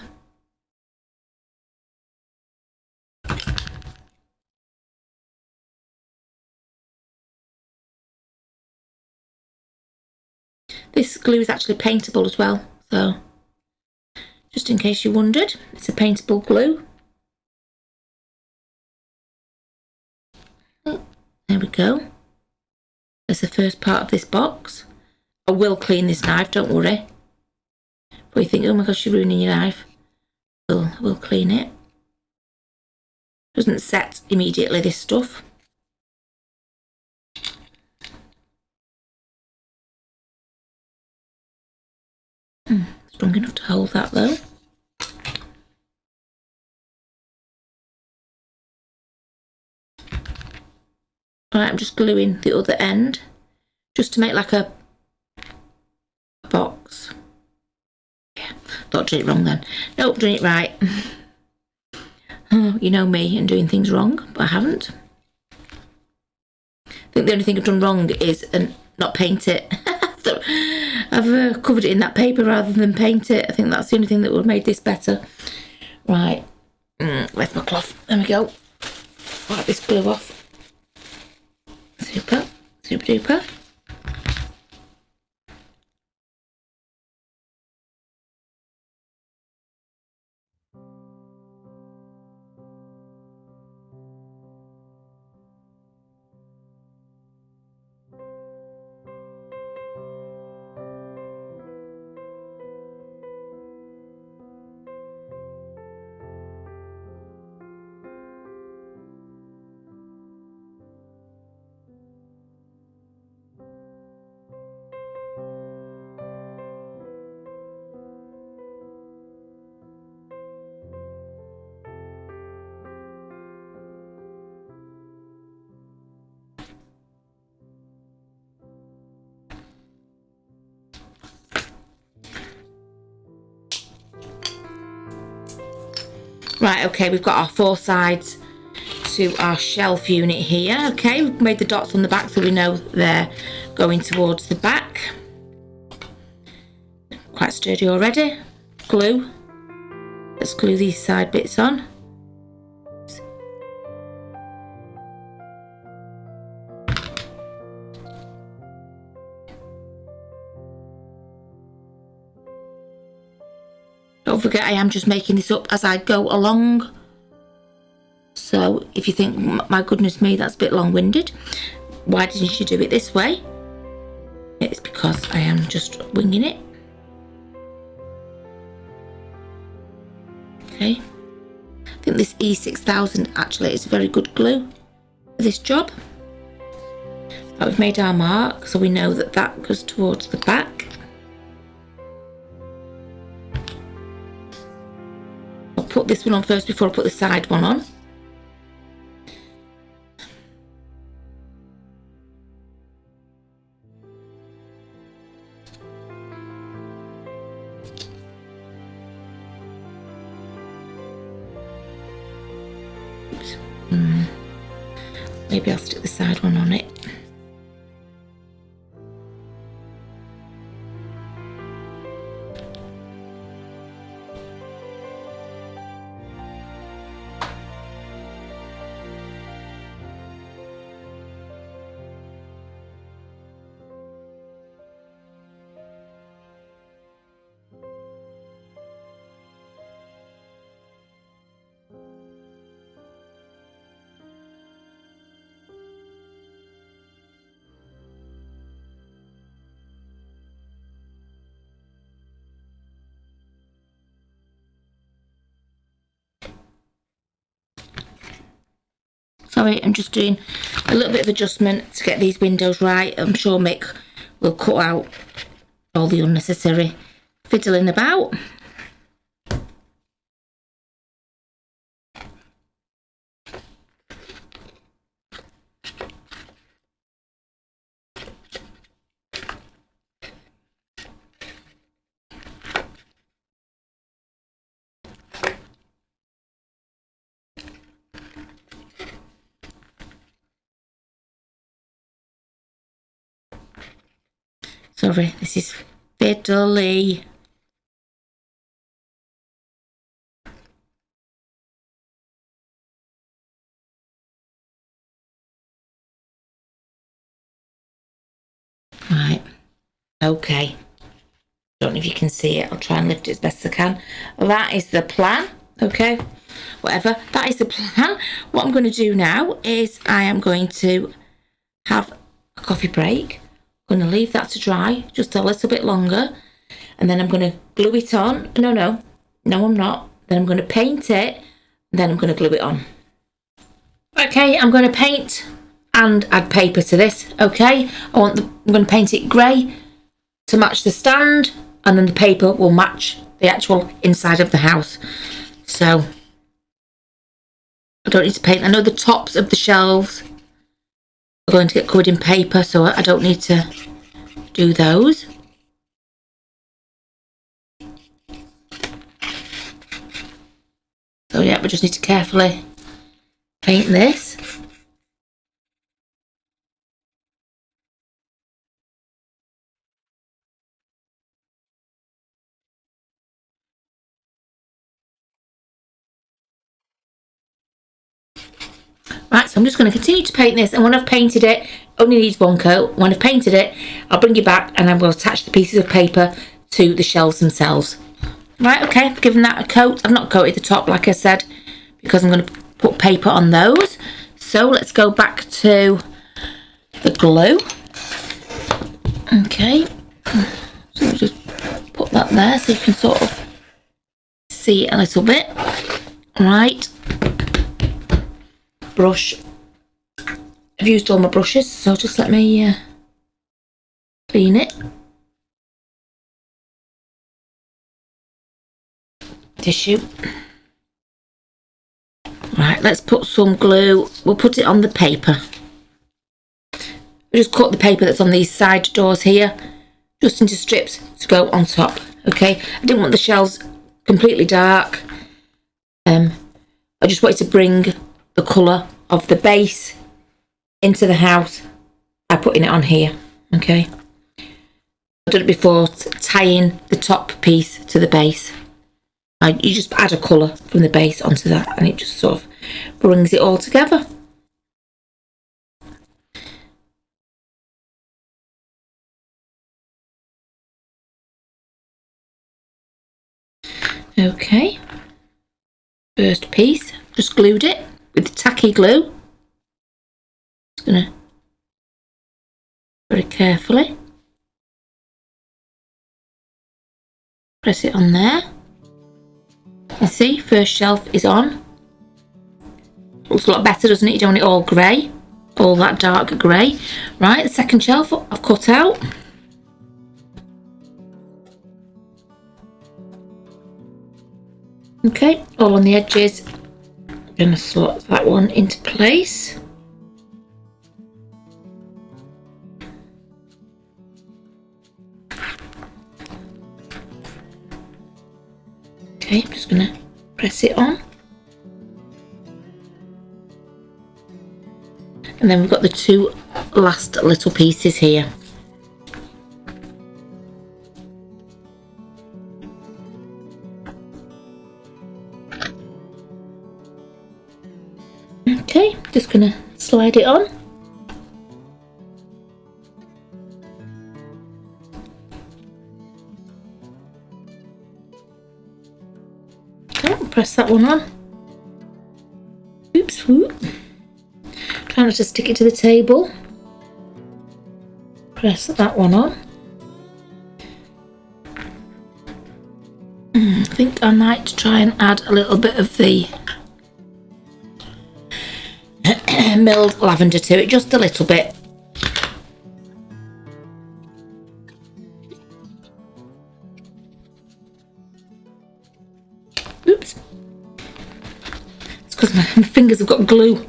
This glue is actually paintable as well, so just in case you wondered, it's a paintable glue. There we go. That's the first part of this box. I will clean this knife, don't worry. But you think, oh my gosh, you're ruining your knife. We'll clean it. Doesn't set immediately, this stuff. Strong enough to hold that though. Alright, I'm just gluing the other end just to make like a box. Yeah, thought I did it wrong then. Nope, doing it right. Oh, you know me and doing things wrong, but I haven't. I think the only thing I've done wrong is not paint it. I've covered it in that paper rather than paint it. I think that's the only thing that would have made this better. Right, where's my cloth? There we go. Wipe this glue off. Super, super duper. Right, okay, we've got our 4 sides to our shelf unit here. Okay, we've made the dots on the back so we know they're going towards the back. Quite sturdy already. Glue. Let's glue these side bits on. Don't forget, I am just making this up as I go along. So if you think, my goodness me, that's a bit long-winded, why didn't you do it this way? It's because I am just winging it. Okay. I think this E6000 actually is very good glue for this job. But we've made our mark, so we know that that goes towards the back. I'll put this one on first before I put the side one on. Oops. Maybe I'll stick the side one on it. Sorry, I'm just doing a little bit of adjustment to get these windows right. I'm sure Mick will cut out all the unnecessary fiddling about. Sorry, this is fiddly. Right, okay. Don't know if you can see it. I'll try and lift it as best as I can. That is the plan. Okay, whatever. That is the plan. What I'm going to do now is I am going to have a coffee break. I'm going to leave that to dry just a little bit longer. And then I'm going to glue it on. No, I'm not. Then I'm going to paint it. And then I'm going to glue it on. Okay, I'm going to paint and add paper to this. Okay, I'm going to paint it grey to match the stand, and then the paper will match the actual inside of the house. So I don't need to paint. I know the tops of the shelves are going to get covered in paper, so I don't need to do those. So yeah, we just need to carefully paint this. Right, so I'm just going to continue to paint this, and when I've painted it, only needs one coat. When I've painted it, I'll bring it back and I will attach the pieces of paper to the shelves themselves. Right, okay, I've given that a coat. I've not coated the top, like I said, because I'm going to put paper on those. So let's go back to the glue. Okay, so just put that there so you can sort of see it a little bit. Right, brush. I've used all my brushes, so just let me clean it. Tissue. Right, let's put some glue. We'll put it on the paper. We just cut the paper that's on these side doors here just into strips to go on top. Okay, I didn't want the shelves completely dark. I just wanted to bring the colour of the base into the house by putting it on here. Okay, I've done it before, tying the top piece to the base. You just add a colour from the base onto that, and it just sort of brings it all together. Okay, first piece, just glued it with tacky glue. Just gonna very carefully press it on there. You see, first shelf is on. Looks a lot better, doesn't it? You don't want it all grey, all that dark grey. Right, the second shelf I've cut out. Okay, all on the edges. I'm going to slot that one into place. Okay, I'm just going to press it on. And then we've got the two last little pieces here. Okay, just gonna slide it on. Okay, press that one on. Oops, whoop. Try not to stick it to the table. Press that one on. I think I might try and add a little bit of the milled lavender to it, just a little bit. Oops. It's because my fingers have got glue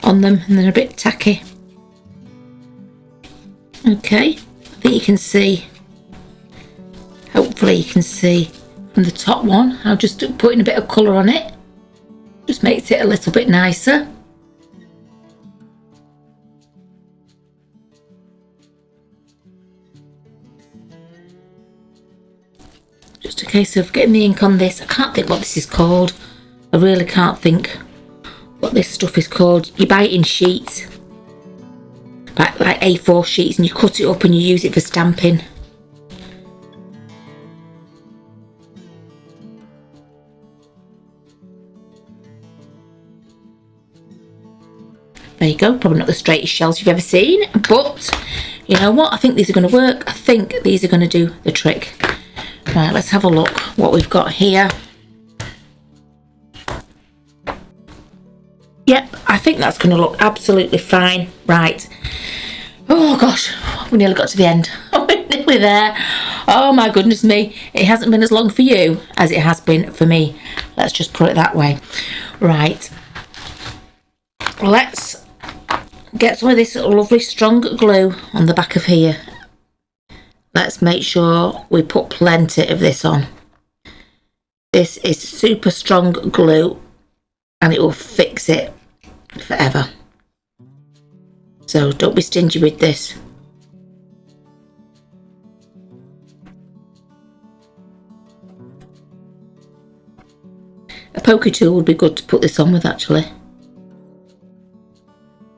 on them and they're a bit tacky. Okay, I think you can see, hopefully you can see from the top one, I'm just putting a bit of colour on it. Just makes it a little bit nicer. Just a case of getting the ink on this. I can't think what this is called. I really can't think what this stuff is called. You buy it in sheets, like A4 sheets, and you cut it up and you use it for stamping. There you go, probably not the straightest shells you've ever seen, but you know what, I think these are going to work. I think these are going to do the trick. Right, let's have a look what we've got here. Yep, I think that's going to look absolutely fine. Right. Oh gosh, we nearly got to the end. We're nearly there. Oh my goodness me. It hasn't been as long for you as it has been for me. Let's just put it that way. Right. Let's get some of this lovely strong glue on the back of here. Let's make sure we put plenty of this on. This is super strong glue and it will fix it forever. So don't be stingy with this. A poker tool would be good to put this on with, actually.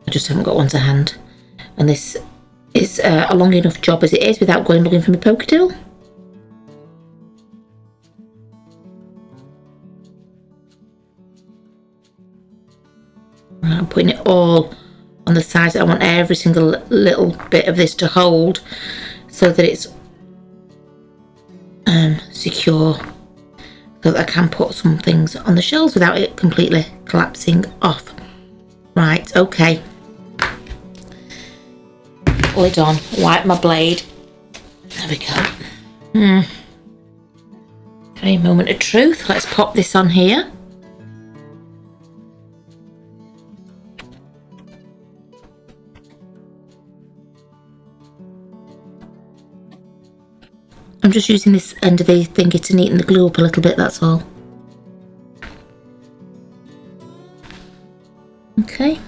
I just haven't got one to hand. And this is a long enough job as it is without going looking for my poker tool. I'm putting it all on the sides. I want every single little bit of this to hold so that it's secure, so that I can put some things on the shelves without it completely collapsing off. Right, okay. Lid on, wipe my blade. There we go. Okay, moment of truth. Let's pop this on here. I'm just using this end of the thingy to neaten the glue up a little bit, that's all. Okay.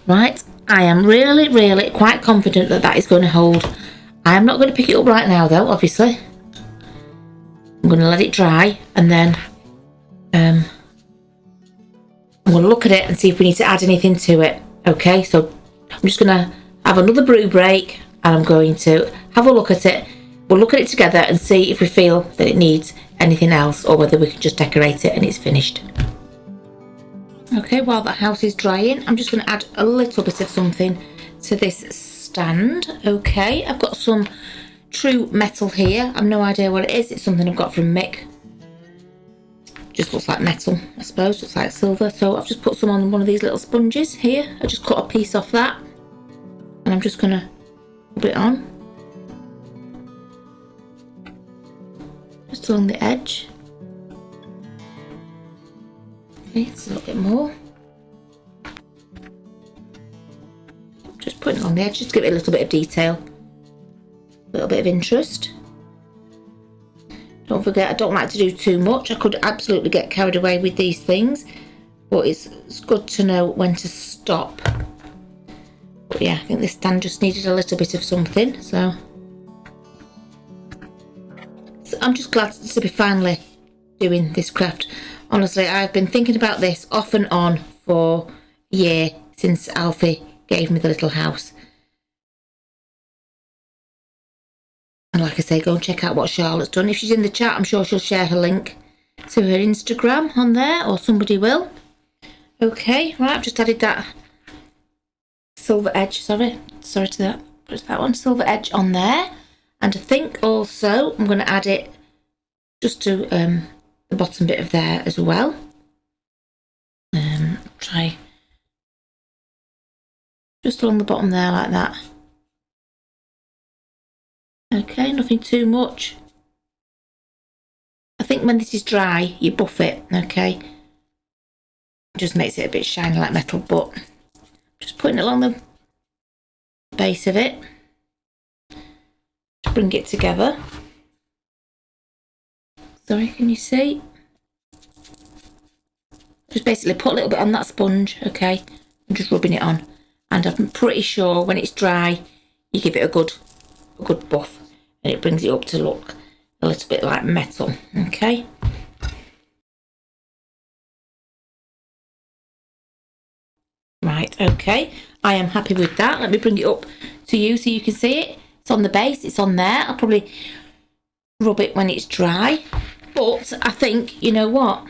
Right, I am really quite confident that that is going to hold. I am not going to pick it up right now though, obviously. I'm going to let it dry and then I'm going to look at it and see if we need to add anything to it. Okay, so I'm just going to have another brew break and I'm going to have a look at it. we'll look at it together and see if we feel that it needs anything else or whether we can just decorate it and it's finished. Okay, while the house is drying, I'm just going to add a little bit of something to this stand. Okay, I've got some true metal here. I've no idea what it is. It's something I've got from Mick. Just looks like metal, I suppose. Looks like silver. So I've just put some on one of these little sponges here. I just cut a piece off that. And I'm just going to rub it on. Just along the edge. Okay, it's a little bit more. Just putting it on the edge, just to give it a little bit of detail. A little bit of interest. Don't forget, I don't like to do too much. I could absolutely get carried away with these things. But it's good to know when to stop. But yeah, I think this stand just needed a little bit of something. So I'm just glad to be finally doing this craft. Honestly, I've been thinking about this off and on for a year since Alfie gave me the little house. And like I say, go and check out what Charlotte's done. If she's in the chat, I'm sure she'll share her link to her Instagram on there, or somebody will. Okay, right, I've just added that silver edge, sorry to that, put that one, silver edge on there. And I think also I'm going to add it just to the bottom bit of there as well. Try just along the bottom there like that. Okay, nothing too much. I think when this is dry, you buff it, okay? It just makes it a bit shiny like metal, but just putting it along the base of it to bring it together. Sorry, can you see? Just basically put a little bit on that sponge, okay? I'm just rubbing it on. And I'm pretty sure when it's dry, you give it a good buff. And it brings it up to look a little bit like metal, okay? Right, okay. I am happy with that. Let me bring it up to you so you can see it. It's on the base, it's on there. I'll probably rub it when it's dry. But I think, you know what?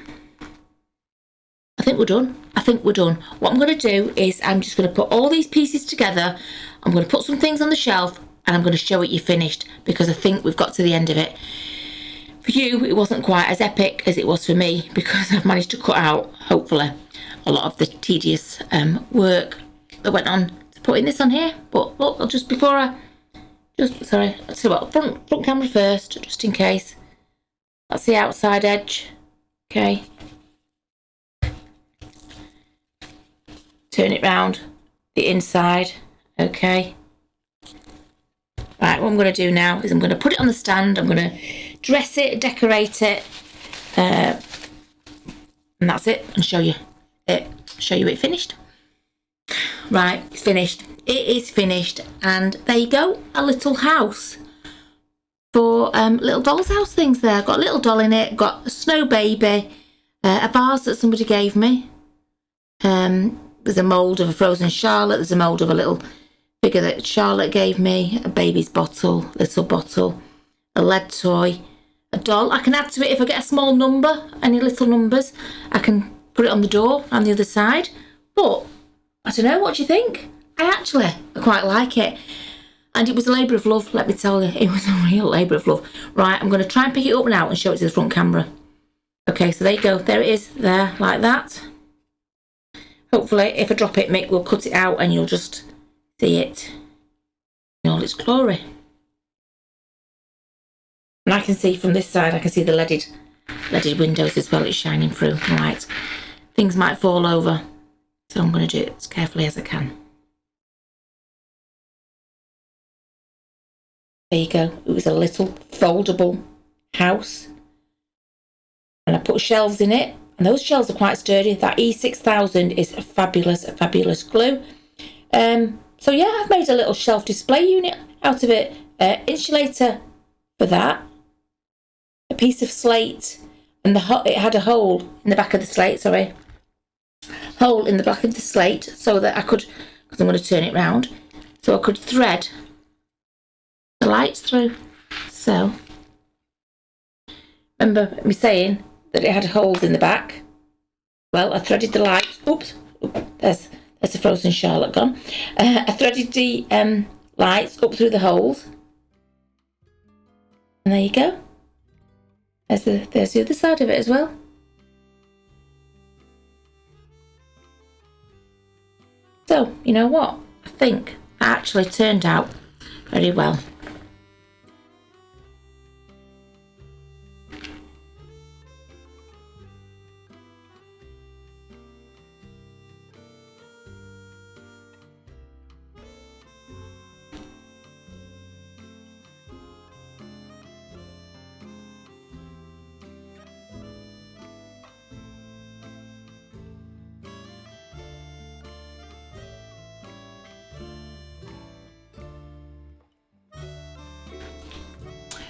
I think we're done. I think we're done. What I'm going to do is I'm just going to put all these pieces together. I'm going to put some things on the shelf and I'm going to show it you finished because I think we've got to the end of it. For you, it wasn't quite as epic as it was for me because I've managed to cut out, hopefully, a lot of the tedious work that went on to putting this on here. But look, I'll just before I sorry, let's see what front camera first, just in case. That's the outside edge. Okay. Turn it round the inside. Okay. Right, what I'm going to do now is I'm going to put it on the stand. I'm going to dress it, decorate it, and that's it. And show you it finished. Right, it's finished. It is finished, and there you go. A little house for little doll's house things. There, got a little doll in it. Got a snow baby, a vase that somebody gave me. There's a mould of a frozen Charlotte. There's a mould of a little figure that Charlotte gave me. A baby's bottle, little bottle, a lead toy, a doll. I can add to it if I get a small number, any little numbers. I can put it on the door on the other side. But I don't know, what do you think? I quite like it. And it was a labour of love, let me tell you. It was a real labour of love. Right, I'm going to try and pick it up now and show it to the front camera. Okay, so there you go. There it is, there, like that. Hopefully, if I drop it, Mick will cut it out and you'll just see it in all its glory. And I can see from this side, I can see the leaded windows as well. It's shining through the light. Things might fall over, so I'm going to do it as carefully as I can. There you go. It was a little foldable house. And I put shelves in it. And those shelves are quite sturdy. That E6000 is a fabulous glue. So yeah, I've made a little shelf display unit out of it. Insulator for that. A piece of slate. And it had a hole in the back of the slate, sorry. Hole in the back of the slate so that I could, because I'm going to turn it round, so I could thread the lights through. So, remember me saying that it had holes in the back? Well, I threaded the lights. Oops, there's the frozen Charlotte gone. I threaded the lights up through the holes. And there you go. There's the other side of it as well. So, you know what? I think that actually turned out very well.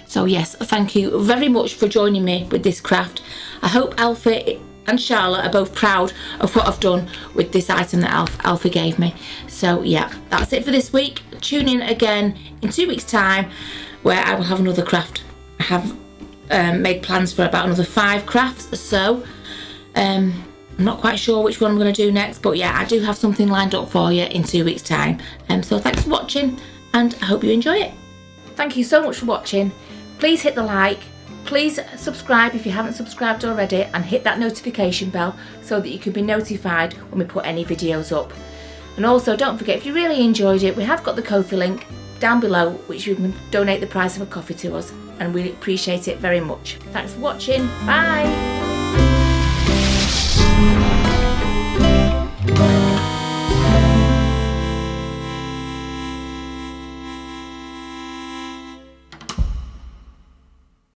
So yes, thank you very much for joining me with this craft. I hope Alfie and Charlotte are both proud of what I've done with this item that Alfie gave me. So yeah, that's it for this week. Tune in again in 2 weeks' time where I will have another craft. I have made plans for about another 5 crafts, so I'm not quite sure which one I'm going to do next, but yeah, I do have something lined up for you in 2 weeks' time. So thanks for watching, and I hope you enjoy it. Thank you so much for watching. Please hit the like, please subscribe if you haven't subscribed already, and hit that notification bell so that you can be notified when we put any videos up. And also don't forget, if you really enjoyed it, we have got the Ko-fi link down below which you can donate the price of a coffee to us, and we appreciate it very much. Thanks for watching, bye!